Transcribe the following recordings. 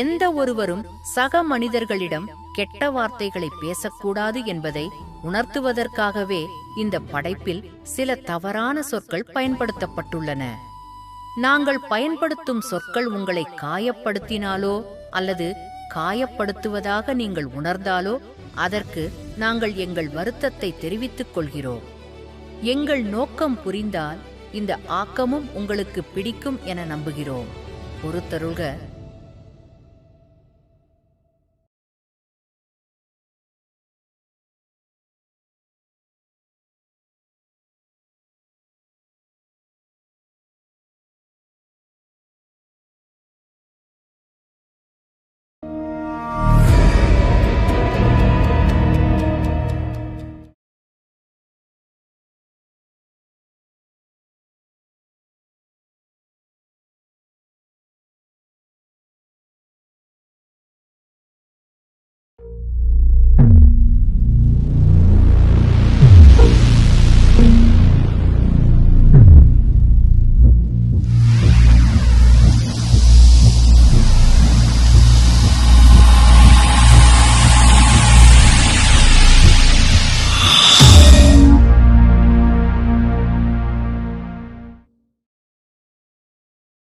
எந்த ஒருவரும் சக மனிதர்களிடம் கெட்ட வார்த்தைகளை பேசக்கூடாது என்பதை உணர்த்துவதற்காகவே இந்த படைப்பில் சில தவறான சொற்கள் பயன்படுத்தப்பட்டுள்ளன. நாங்கள் பயன்படுத்தும் சொற்கள் உங்களை காயப்படுத்தினாலோ அல்லது காயப்படுத்துவதாக நீங்கள் உணர்ந்தாலோ அதற்கு நாங்கள் எங்கள் வருத்தத்தை தெரிவித்துக் கொள்கிறோம். எங்கள் நோக்கம் புரிந்தால் இந்த ஆக்கமும் உங்களுக்கு பிடிக்கும் என நம்புகிறோம். பொறுத்தருள்க.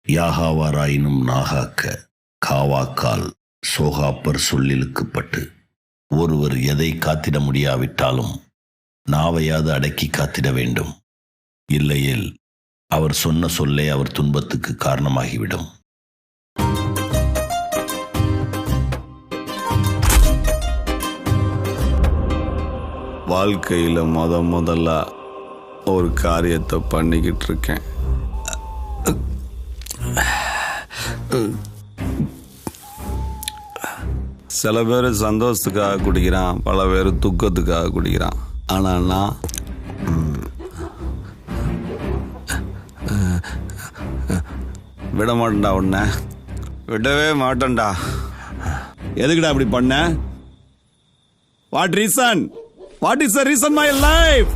யாகாவாராயினும் நாகாக்க காவாக்கால் சோகாப்பர் சொல்லிலுக்குப்பட்டு ஒருவர் எதை காத்திட முடியாவிட்டாலும் நாவையாவது அடக்கி காத்திட வேண்டும். இல்லையேல் அவர் சொன்ன சொல்லே அவர் துன்பத்துக்கு காரணமாகிவிடும். வாழ்க்கையில் முதல்ல ஒரு காரியத்தை பண்ணிக்கிட்டு இருக்கேன். சில பேர் சந்தோஷத்துக்காக குடிக்கிறான், பல பேர் துக்கத்துக்காக குடிக்கிறான். ஆனால் நான் விட மாட்டேன்டா, உன்னை விடவே மாட்டேன்டா. எதுக்குடா அப்படி பண்ண? What reason? What is the reason my life?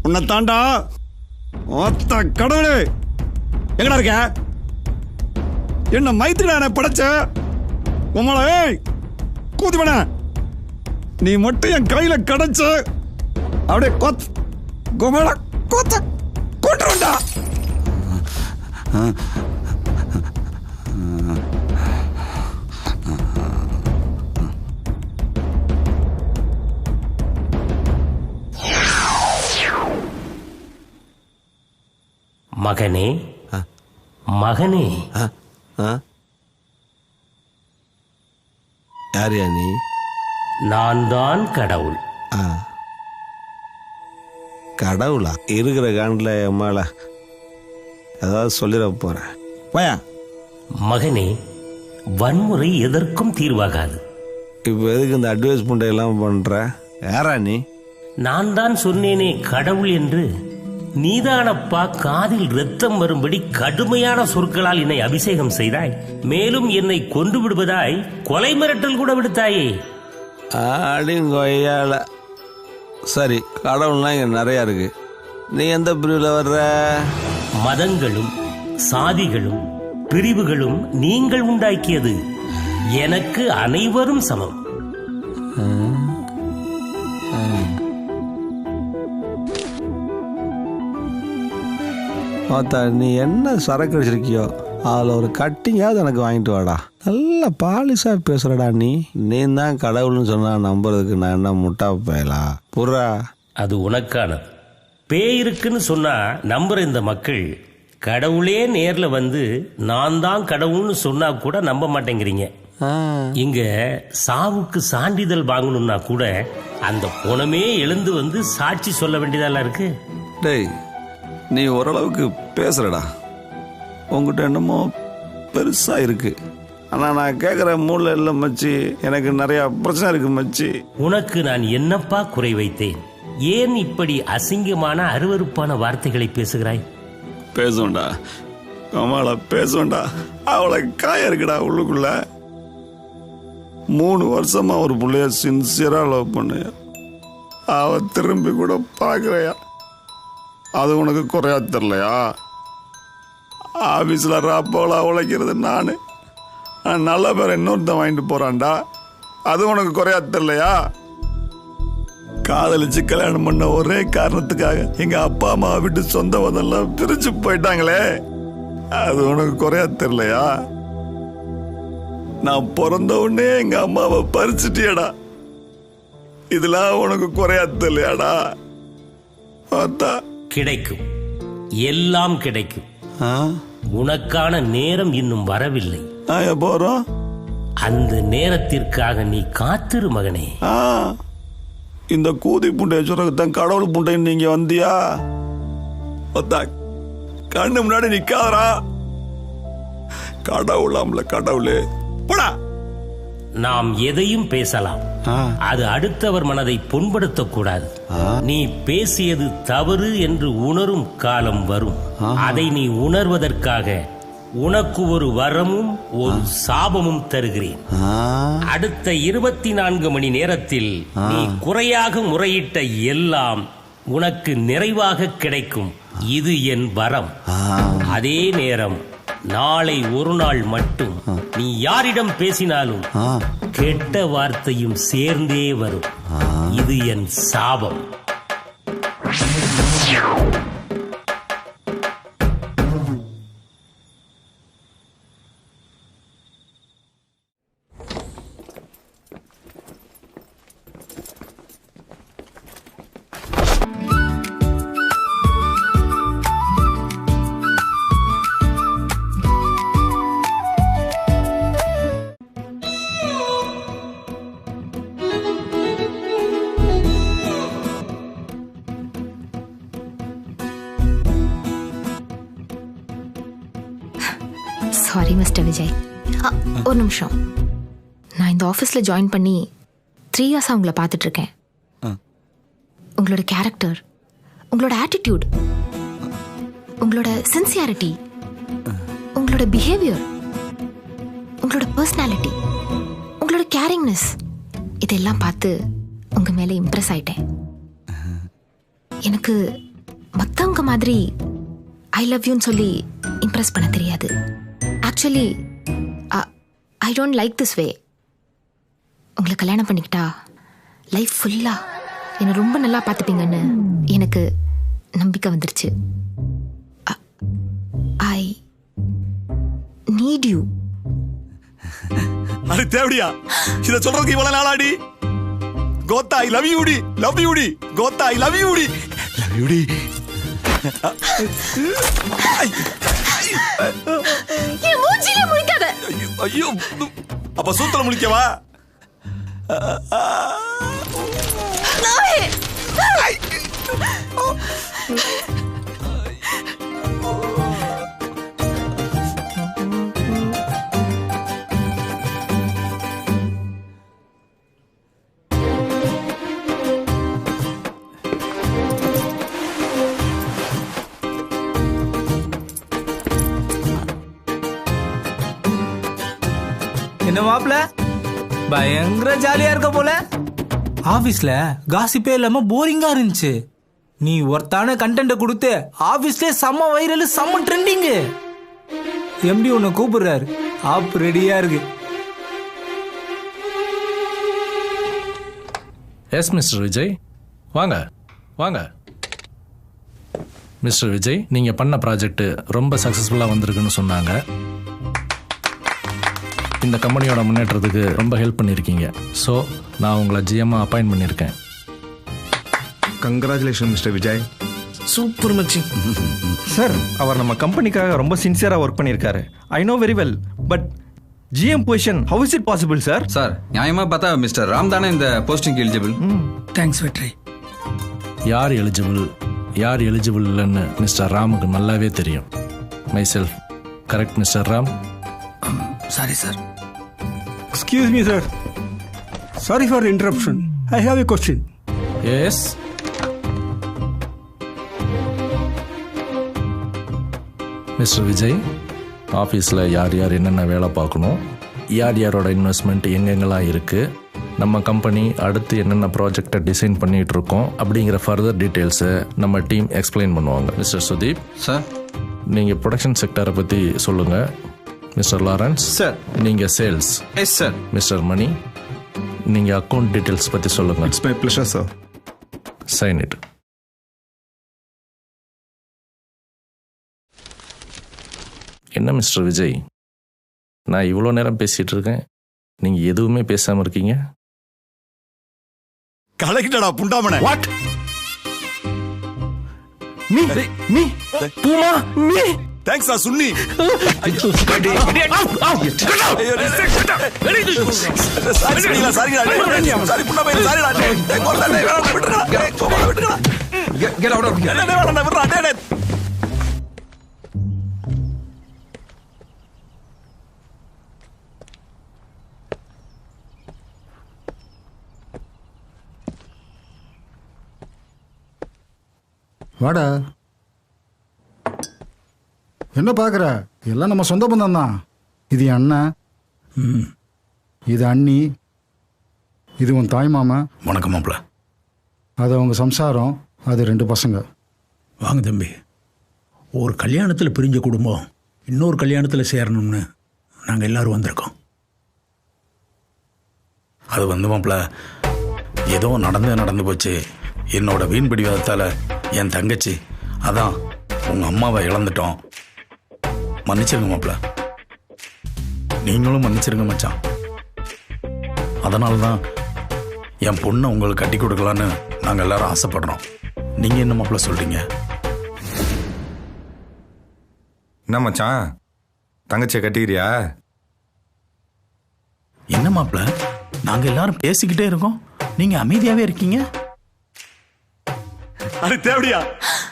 உன்னை தாண்டா ஒத்த கடவுளே, எங்கடா இருக்க? என்ன மைத்திரிடா படைச்ச உம்மளே கூத்தி பண்ண. நீ மட்டும் என் கையில கிடைச்ச அப்படியே குமல கொத்த கொண்டுடா. மகனே மகனே, யாரியா நீ? நான் தான் கடவுள். கடவுளா? இருக்கிற காண்டில் என் மேல ஏதாவது சொல்லிட போறேன். பயா மகனே, வன்முறை எதற்கும் தீர்வாகாது. இப்போ எதுக்கு இந்த அட்வைஸ்மெண்ட் எல்லாம் பண்ற? யாரா நீ? நான் தான் சொன்னேனே கடவுள் என்று. நீதானப்பா காதில் ரத்தம் வரும்படி கடுமையான சொற்களால் என்னை அபிஷேகம் செய்தாய். மேலும் என்னை கொன்று விடுவதாய் கொலை மிரட்டல் கூட விடுத்தாயே. ஆடிங்கொய்யால. சரி, கடவுள்லாம் இங்க நிறைய இருக்கு. நீ எந்த பிரிவில் வர்ற? மதங்களும் சாதிகளும் பிரிவுகளும் நீங்கள் உண்டாக்கியது. எனக்கு அனைவரும் சமம். நீ என்ன சரக்கு அடிச்சிருக்கியோ அதில் ஒரு கட்டிங்காவது எனக்கு வாங்கிட்டு வாடா. நல்ல பாலிசா பேசுறடா நீ. நீ தான் கடவுள்னு சொன்னா நம்புறதுக்கு நான் என்ன முட்டா பயலா? புறா, அது உனக்கானது. பேய் இருக்குன்னு சொன்னா நம்புற இந்த மக்கள் கடவுளே நேர்ல வந்து நான் தான் கடவுள்னு சொன்னா கூட நம்ப மாட்டேங்கிறீங்க. இங்க சாவுக்கு சான்றிதழ் வாங்கணும்னா கூட அந்த பொணமே எழுந்து வந்து சாட்சி சொல்ல வேண்டியதெல்லாம் இருக்கு. டேய், நீ ஓரளவுக்கு பேசுறடா. உங்ககிட்ட என்னமோ பெருசா இருக்கு. ஆனா நான் கேட்குற மூளை இல்லை மச்சி. எனக்கு நிறைய பிரச்சனை இருக்கு மச்சி. உனக்கு நான் என்னப்பா குறை வைத்தேன்? ஏன் இப்படி அசிங்கமான அருவருப்பான வார்த்தைகளை பேசுகிறாய்? பேசுவேண்டா கமாலா, பேசுவேண்டா. அவளை காய இருக்குடா உள்ளுக்குள்ள. 3 வருஷமா ஒரு பிள்ளைய சின்சியரா லவ் பண்ணு. அவ திரும்பி கூட பார்க்கலையா? அது உனக்கு குறையா தெரியலையா? ஆபீஸ்ல ராப்போலா உழைக்கிறது நானு, நல்ல பேர் இன்னொருத்தன் வாங்கிட்டு போறான்டா. அது உனக்கு குறையா தெரியலையா? காதலிச்சு கல்யாணம் பண்ண ஒரே காரணத்துக்காக எங்க அப்பா அம்மா விட்டு சொந்த வதெல்லாம் பிரிச்சு போயிட்டாங்களே, அது உனக்கு குறையா தெரியலையா? நான் பிறந்த உடனே எங்க அம்மாவை பறிச்சுட்டியடா, இதெல்லாம் உனக்கு குறையா தெரியலையாடா? பார்த்தா கிடைக்கும், எல்லாம் கிடைக்கும். உனக்கான நேரம் இன்னும் வரவில்லை. போறோம். அந்த நேரத்திற்காக நீ காத்திரு மகனே. இந்த கூதி புண்டைய சுரகத்தான் கடவுள் புண்டை நீங்க வந்தியா? கண்ணு முன்னாடி நிக்காதரா கடவுளாம்ல கடவுளே. போடா. நாம் எதையும் பேசலாம், அது அடுத்தவர் மனதை புண்படுத்தக் கூடாது. நீ பேசியது தவறு என்று உணரும் காலம் வரும். அதை நீ உணர்வதற்காக உனக்கு ஒரு வரமும் ஒரு சாபமும் தருகிறேன். அடுத்த 24 மணி நேரத்தில் நீ குறையாக முறையிட்ட எல்லாம் உனக்கு நிறைவாக கிடைக்கும். இது என் வரம். அதே நேரம் நாளை ஒரு நாள் மட்டும் நீ யாரிடம் பேசினாலும் கெட்ட வார்த்தையும் சேர்ந்தே வரும். இது என் சாபம். சாரி மிஸ்டர் விஜய், ஒரு நிமிஷம். நான் இந்த ஆஃபீஸில் ஜாயின் பண்ணி 3 years உங்களை பார்த்துட்டு இருக்கேன். உங்களோட கேரக்டர், உங்களோட ஆட்டிடியூட், உங்களோட சின்சியாரிட்டி, உங்களோட பிஹேவியர், உங்களோட பர்சனாலிட்டி, உங்களோட கேரிங்னஸ், இதெல்லாம் பார்த்து உங்க மேலே இம்ப்ரெஸ் ஆயிட்டேன். எனக்கு மற்றவங்க மாதிரி ஐ லவ் யூன்னு சொல்லி இம்ப்ரெஸ் பண்ண தெரியாது. Actually I don't like this way. உங்களை கல்யாணம் பண்ணிக்கிட்டா லைஃப் ஃபுல்லா என்னை ரொம்ப நல்லா பார்த்துப்பீங்கன்னு எனக்கு நம்பிக்கை வந்துருச்சு. I need you. அது தேவடியா? இத சொல்றதுக்கு இவ்வளவு நாளாடி? கோத்தா ஐ லவ் யூ டி, லவ் யூ டி, கோத்தா ஐ லவ் யூ டி, லவ் யூ டி. என் மூஞ்சில முழிக்காத. ஐயோ, அப்ப சூத்தல முழிக்கவா? என்ன மாப்ள, பயங்கர ஜாலியா இருக்க போல. ஆபீஸ்ல காசிப்பே இல்லாம போரிங்கா இருந்துச்சு. நீ ஒருத்தான கண்டென்ட் கொடுத்து ஆபீஸ்ல செம்ம வைரல், செம்ம ட்ரெண்டிங். எம்டி உன்னை கூப்பிடுறாரு, ஆப் ரெடியா இருக்கு. எஸ் மிஸ்டர் விஜய், வாங்க வாங்க. மிஸ்டர் விஜய், நீங்கள் பண்ண ப்ராஜெக்ட் ரொம்ப சக்ஸஸ்ஃபுல்லாக வந்திருக்குன்னு சொன்னாங்க. இந்த கம்பெனியோட முன்னேற்றத்துக்கு ரொம்ப ஹெல்ப் பண்ணியிருக்கீங்க. ஸோ நான் உங்களை ஜிஎம்மாக அப்பாயின்ட் பண்ணியிருக்கேன். Congratulation mister Vijay. சூப்பர் மச்சி. சார், அவர் நம்ம கம்பெனிக்காக ரொம்ப சின்சியராக ஒர்க் பண்ணியிருக்காரு. I know very well. But GM position, how is it possible sir? Sir, நியாயமாக பார்த்தா மிஸ்டர் ராம் தானே இந்த போஸ்டிங் எலிஜிபிள். தேங்க்ஸ் வெற்றி. யார் எலிஜிபிள் யார் எலிஜிபிள் இல்லைன்னு மிஸ்டர் ராமுக்கு நல்லாவே தெரியும். My self. Correct mister Ram? Sorry sir. Excuse me, sir. Sorry for the interruption. I have a question. Yes. Mister Vijay, ஆஃபீஸில் யார் யார் என்னென்ன வேலை பார்க்கணும், யார் யாரோட இன்வெஸ்ட்மெண்ட் எங்கெங்கெல்லாம் இருக்குது, நம்ம கம்பெனி அடுத்து என்னென்ன ப்ராஜெக்டை டிசைன் பண்ணிகிட்டு இருக்கோம் அப்படிங்கிற ஃபர்தர் டீட்டெயில்ஸை நம்ம டீம் எக்ஸ்பிளைன் பண்ணுவாங்க. மிஸ்டர் சுதீப் சார், நீங்கள் ப்ரொடக்ஷன் செக்டரை பற்றி சொல்லுங்கள். Mister Lawrence sir. நீங்கள் sales. Yes sir. Mister Mani நீங்கள் அக்கௌண்ட் டீட்டெயில்ஸ் பற்றி சொல்லுங்கள். It's my pleasure sir. Sign it. என்ன மிஸ்டர் விஜய், நான் இவ்வளோ நேரம் பேசிகிட்டு இருக்கேன், நீங்கள் எதுவுமே பேசாமல் இருக்கீங்க? கலக்கிட்டடா புண்டாமனே. வாட் மீ மீ பூமா மீ தேங்க்ஸ் சுன்னி. வாடா. என்ன பார்க்குற? எல்லாம் நம்ம சொந்த பந்தம் தான். இது என் அண்ணன், இது அண்ணி, இது உன் தாய் மாமா. வணக்கம் மாப்பிள்ள. அது அவங்க சம்சாரம், அது 2 பசங்க. வாங்க தம்பி. ஒரு கல்யாணத்தில் பிரிஞ்ச குடும்பம் இன்னொரு கல்யாணத்தில் சேரணும்னு நாங்கள் எல்லாரும் வந்திருக்கோம். அது மாப்பிள்ள ஏதோ நடந்து போச்சு. என்னோட வீண் பிடிவாதத்தால் என் தங்கச்சி, அதான் உங்கள் அம்மாவை இழந்துட்டோம். மன்னிச்சிருங்க மாப்பிள்ள. நீங்களும் மன்னிச்சிருங்க மச்சான். அதனால தான் என் பொண்ணை உங்களுக்கு கட்டி கொடுக்கலான்னு நாங்கள் எல்லாரும் ஆசைப்படுறோம். நீங்கள் என்ன மாப்பிள்ள சொல்கிறீங்க? என்ன மச்சான், தங்கச்சியை கட்டிக்கிறியா? என்ன மாப்பிள்ள, நாங்கள் எல்லாரும் பேசிக்கிட்டே இருக்கோம், நீங்கள் அமைதியாகவே இருக்கீங்க. அது தேவடியா?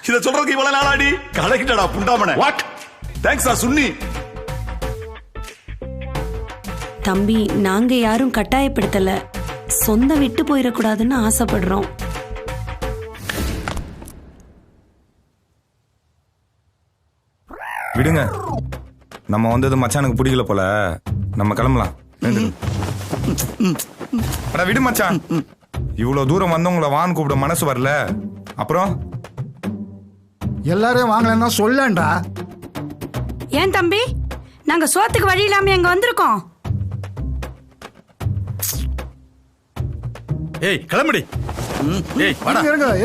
இத சொல்றதுக்கு இவ்வளவு நாளாடி? கலக்கிட்டடா புண்டாமனே. வாட்? தேங்க்ஸ் சுன்னி. தம்பி, நாங்க யாரும் கட்டாயப்படுத்தல, சொந்த விட்டு போயிடக்கூடாதுன்னு ஆசைப்படுறோம். விடுங்க, நம்ம வந்தது மச்சானுக்கு பிடிக்கல போல, நம்ம கிளம்பலாம். அட விடு மச்சான், இவ்வளவு தூரம் வந்தவங்களை வான்னு கூப்பிட மனசு வரல. அப்புறம் எல்லாரையும் வாங்கலன்னா சொல்லேன்டா. ஏன் தம்பி, நாங்க சோத்துக்கு வழி இல்லாம எங்க வந்திருக்கோம். ஏய் கிளம்புடி. ஏய் வாடா.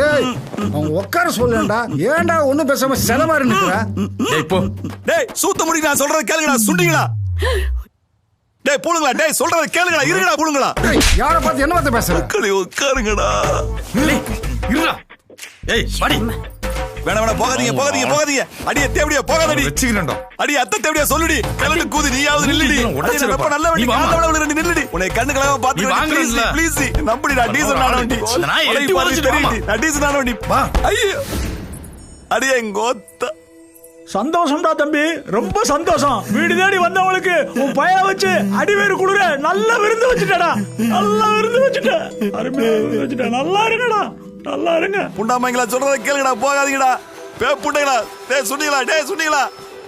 ஏய் அவங்க உட்கார சொல்லேன்டா. ஏன்டா ஒண்ணும் பேசாம செலவாரு நிக்கிற? டேய் போ. டேய் சூத்த முடி, நான் சொல்றத கேளுங்கடா சுண்டிங்களா. டேய் போடுங்களா. டேய் சொல்றத கேளுங்கடா. இருங்கடா போடுங்களா. யாரை பார்த்து என்ன வார்த்தை பேசுற? உட்காருங்கடா. இருடா. ஏய் வாடி. வேணாம் போகாதீங்க. அடியே தேவடியா போகாதடி. வெச்சிக்கிறேன்டா. அடி அத்தை தேவடியா சொல்லுடி. கலந்து கூதி நீயாவது நில்லுடி. ரொம்ப நல்ல வண்டி. காலவளவுல ரெண்டு நில்லுடி. உன்னை கண்ணு கலங்க பாத்து ப்ளீஸ் நம்புடிடா. டீசல் நான வண்டி. நான் டீசல் நான வண்டி. ஐயோ அடியே கோத்த. சந்தோஷம்டா தம்பி, ரொம்ப சந்தோஷம். வீடு தேடி வந்தவங்களுக்கு உன் பைய வச்சு அடிவேறு குளிர நல்ல விருந்து வச்சுட்டா. நல்லா இருங்கடா. புண்டாமைங்களா சொல்றத கேளுங்கடா. போகாதீங்கடா. புண்டைங்களா. டேய் சுண்டிங்களா.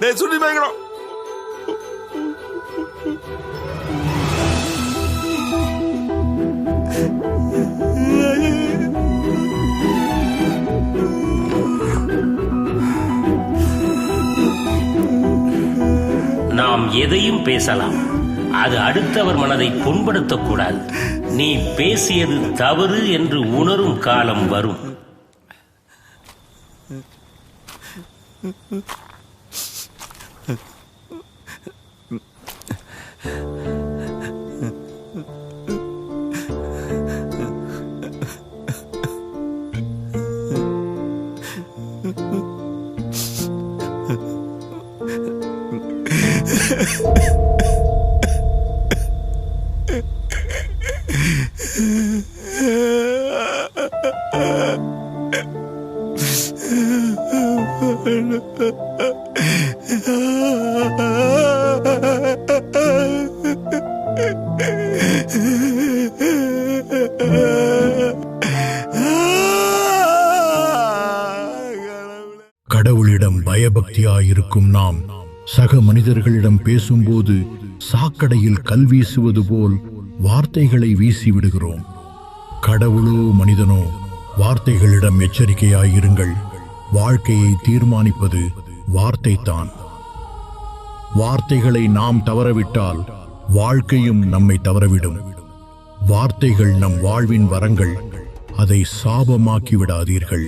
டேய் சுண்டி மேங்கடா. நாம் எதையும் பேசலாம், அது அடுத்தவர் மனதை புண்படுத்தக்கூடாது. நீ பேசியது தவறு என்று உணரும் காலம் வரும். கடவுளிடம் பயபக்தியாயிருக்கும் நாம் சக மனிதர்களிடம் பேசும்போது சாக்கடையில் கல் வீசுவது போல் வார்த்தைகளை வீசிவிடுகிறோம். கடவுளோ மனிதனோ, வார்த்தைகளிடம் எச்சரிக்கையாயிருங்கள். வாழ்க்கையை தீர்மானிப்பது வார்த்தைதான். வார்த்தைகளை நாம் தவறவிட்டால் வாழ்க்கையும் நம்மை தவறவிடும். வார்த்தைகள் நம் வாழ்வின் வரங்கள், அதை சாபமாக்கி விடாதீர்கள்.